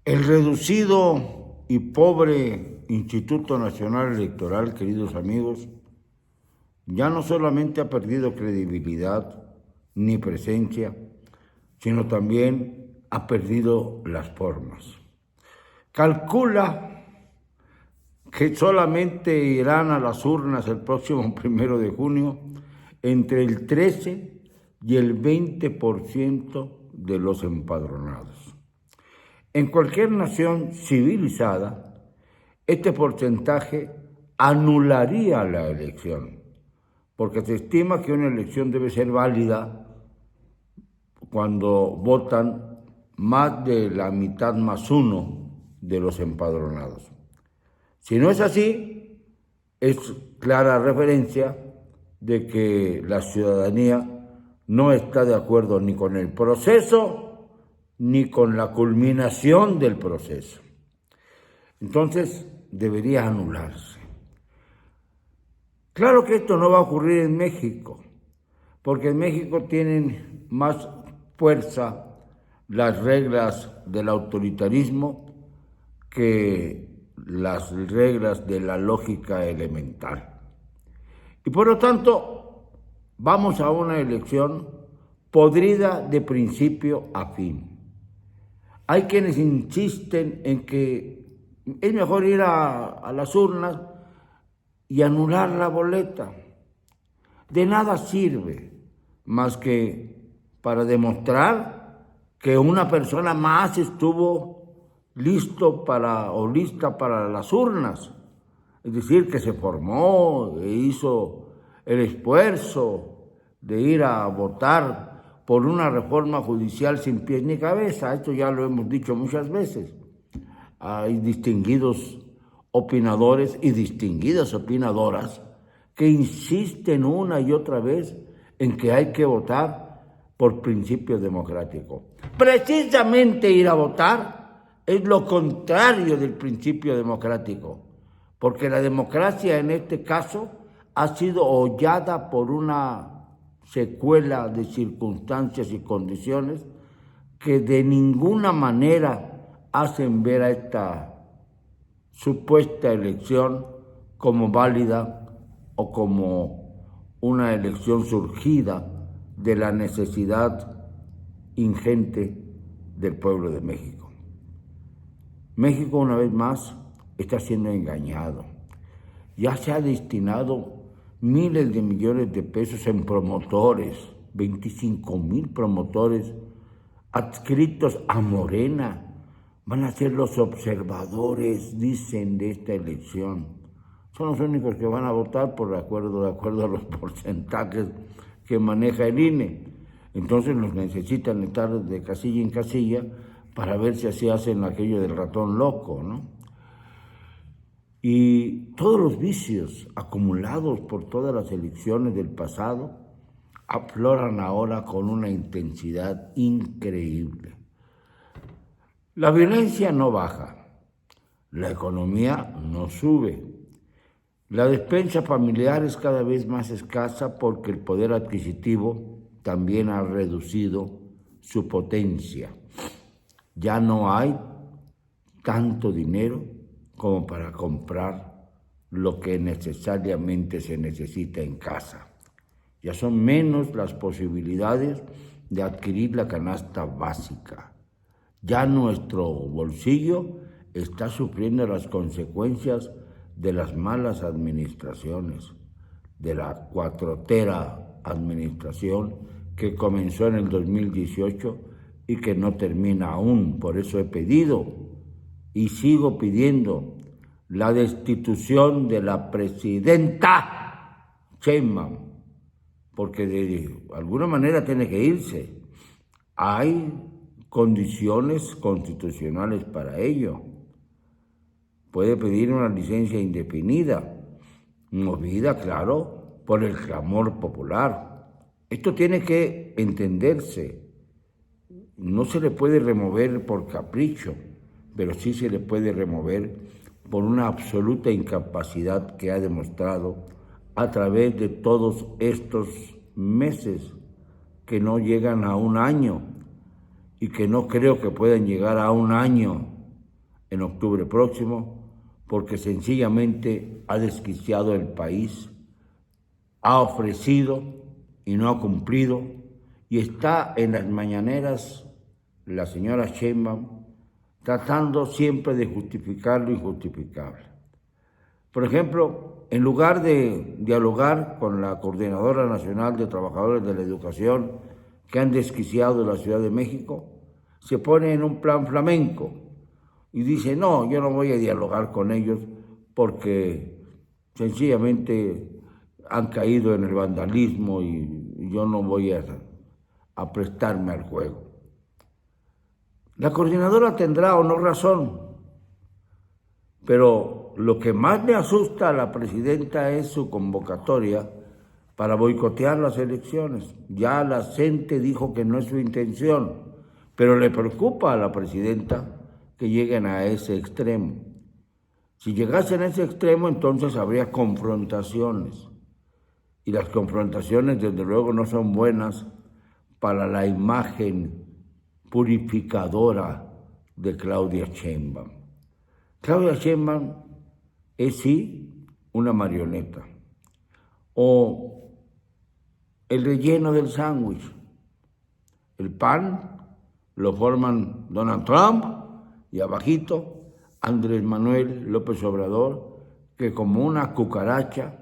El reducido y pobre Instituto Nacional Electoral, queridos amigos, ya no solamente ha perdido credibilidad ni presencia, sino también ha perdido las formas. Calcula que solamente irán a las urnas el próximo 1 de junio entre el 13 y el 20% de los empadronados. En cualquier nación civilizada, este porcentaje anularía la elección, porque se estima que una elección debe ser válida cuando votan más de la mitad más uno de los empadronados. Si no es así, es clara referencia de que la ciudadanía no está de acuerdo ni con el proceso ni con la culminación del proceso. Entonces, debería anularse. Claro que esto no va a ocurrir en México, porque en México tienen más fuerza las reglas del autoritarismo que las reglas de la lógica elemental. Y por lo tanto, vamos a una elección podrida de principio a fin. Hay quienes insisten en que es mejor ir a las urnas y anular la boleta. De nada sirve más que para demostrar que una persona más estuvo listo para o lista para las urnas. Es decir, que se formó e hizo el esfuerzo de ir a votar por una reforma judicial sin pies ni cabeza. Esto ya lo hemos dicho muchas veces. Hay distinguidos opinadores y distinguidas opinadoras que insisten una y otra vez en que hay que votar por principio democrático. Precisamente ir a votar es lo contrario del principio democrático, porque la democracia en este caso ha sido hollada por una secuela de circunstancias y condiciones que de ninguna manera hacen ver a esta supuesta elección como válida o como una elección surgida de la necesidad ingente del pueblo de México. México, una vez más, está siendo engañado. Ya se ha destinado miles de millones de pesos en promotores, 25,000 promotores adscritos a Morena. Van a ser los observadores, dicen, de esta elección. Son los únicos que van a votar de acuerdo a los porcentajes que maneja el INE. Entonces los necesitan estar de casilla en casilla para ver si así hacen aquello del ratón loco, ¿no? Y todos los vicios acumulados por todas las elecciones del pasado afloran ahora con una intensidad increíble. La violencia no baja, la economía no sube, la despensa familiar es cada vez más escasa porque el poder adquisitivo también ha reducido su potencia. Ya no hay tanto dinero como para comprar lo que necesariamente se necesita en casa. Ya son menos las posibilidades de adquirir la canasta básica. Ya nuestro bolsillo está sufriendo las consecuencias de las malas administraciones, de la cuatrotera administración que comenzó en el 2018 y que no termina aún. Por eso he pedido y sigo pidiendo la destitución de la presidenta Sheinbaum, porque de alguna manera tiene que irse. Hay condiciones constitucionales para ello. Puede pedir una licencia indefinida, movida, claro, por el clamor popular. Esto tiene que entenderse. No se le puede remover por capricho, pero sí se le puede remover por una absoluta incapacidad que ha demostrado a través de todos estos meses que no llegan a un año y que no creo que puedan llegar a un año en octubre próximo, porque sencillamente ha desquiciado el país, ha ofrecido y no ha cumplido, y está en las mañaneras la señora Sheinbaum tratando siempre de justificar lo injustificable. Por ejemplo, en lugar de dialogar con la Coordinadora Nacional de Trabajadores de la Educación que han desquiciado la Ciudad de México, se pone en un plan flamenco y dice, no, yo no voy a dialogar con ellos porque sencillamente han caído en el vandalismo y yo no voy a prestarme al juego. La coordinadora tendrá o no razón, pero lo que más le asusta a la presidenta es su convocatoria para boicotear las elecciones. Ya la CENTE dijo que no es su intención, pero le preocupa a la presidenta que lleguen a ese extremo. Si llegasen a ese extremo, entonces habría confrontaciones. Y las confrontaciones, desde luego, no son buenas para la imagen purificadora de Claudia Sheinbaum. Claudia Sheinbaum es sí una marioneta, o el relleno del sándwich. El pan lo forman Donald Trump y abajito Andrés Manuel López Obrador, que como una cucaracha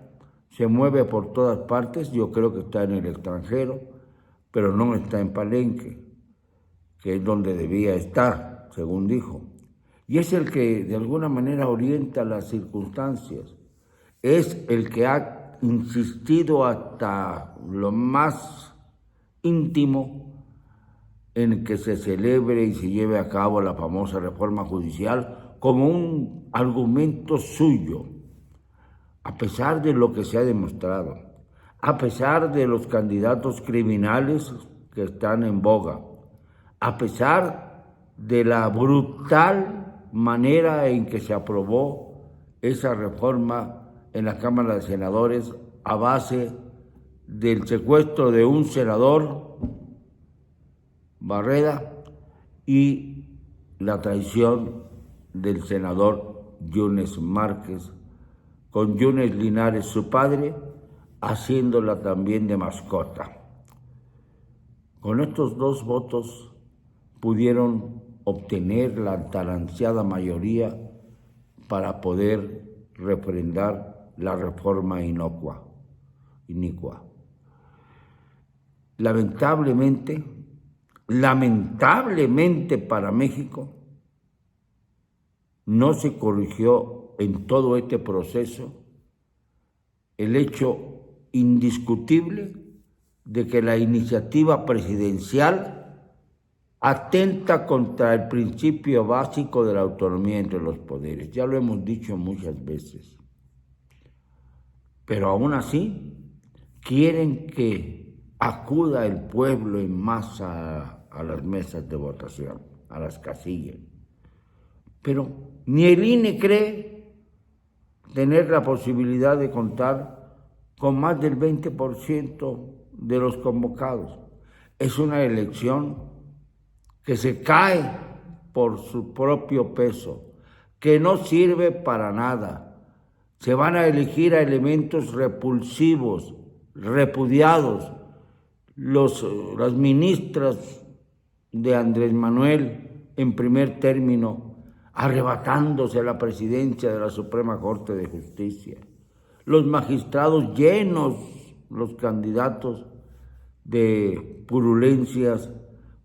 se mueve por todas partes. Yo creo que está en el extranjero, pero no está en Palenque, que es donde debía estar, según dijo. Y es el que de alguna manera orienta las circunstancias. Es el que ha insistido hasta lo más íntimo en que se celebre y se lleve a cabo la famosa reforma judicial como un argumento suyo, a pesar de lo que se ha demostrado, a pesar de los candidatos criminales que están en boga, a pesar de la brutal manera en que se aprobó esa reforma en la Cámara de Senadores a base del secuestro de un senador, Barreda, y la traición del senador Yunes Márquez, con Yunes Linares, su padre, haciéndola también de mascota. Con estos dos votos pudieron obtener la tan ansiada mayoría para poder refrendar la reforma inicua. Lamentablemente para México, no se corrigió en todo este proceso el hecho indiscutible de que la iniciativa presidencial atenta contra el principio básico de la autonomía entre los poderes. Ya lo hemos dicho muchas veces. Pero aún así, quieren que acuda el pueblo en masa a las mesas de votación, a las casillas. Pero ni el INE cree tener la posibilidad de contar con más del 20% de los convocados. Es una elección que se cae por su propio peso, que no sirve para nada. Se van a elegir a elementos repulsivos, repudiados. Las ministras de Andrés Manuel, en primer término, arrebatándose la presidencia de la Suprema Corte de Justicia. Los magistrados llenos, los candidatos de purulencias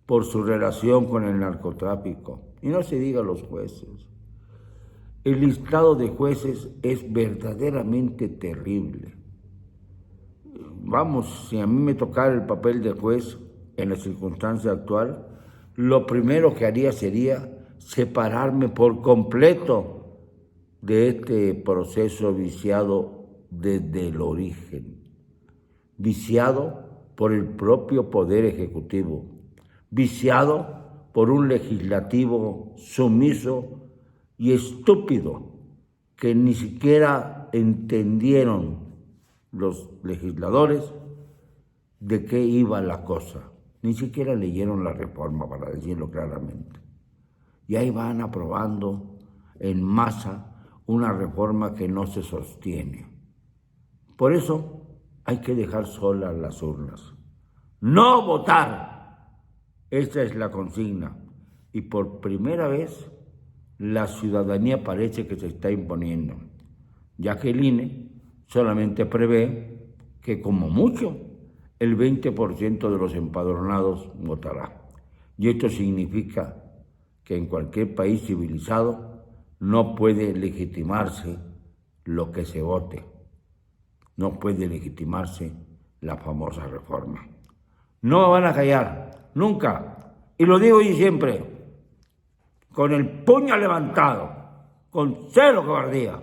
por su relación con el narcotráfico. Y no se diga los jueces. El listado de jueces es verdaderamente terrible. Vamos, si a mí me tocara el papel de juez en la circunstancia actual, lo primero que haría sería separarme por completo de este proceso viciado desde el origen, viciado por el propio Poder Ejecutivo, viciado por un legislativo sumiso y estúpido que ni siquiera entendieron los legisladores de qué iba la cosa. Ni siquiera leyeron la reforma, para decirlo claramente. Y ahí van aprobando en masa una reforma que no se sostiene. Por eso hay que dejar solas las urnas. ¡No votar! Esa es la consigna. Y por primera vez la ciudadanía parece que se está imponiendo, ya que el INE solamente prevé que como mucho el 20% de los empadronados votará. Y esto significa que en cualquier país civilizado no puede legitimarse lo que se vote. No puede legitimarse la famosa reforma. No me van a callar, nunca. Y lo digo yo siempre, con el puño levantado, con cero cobardía.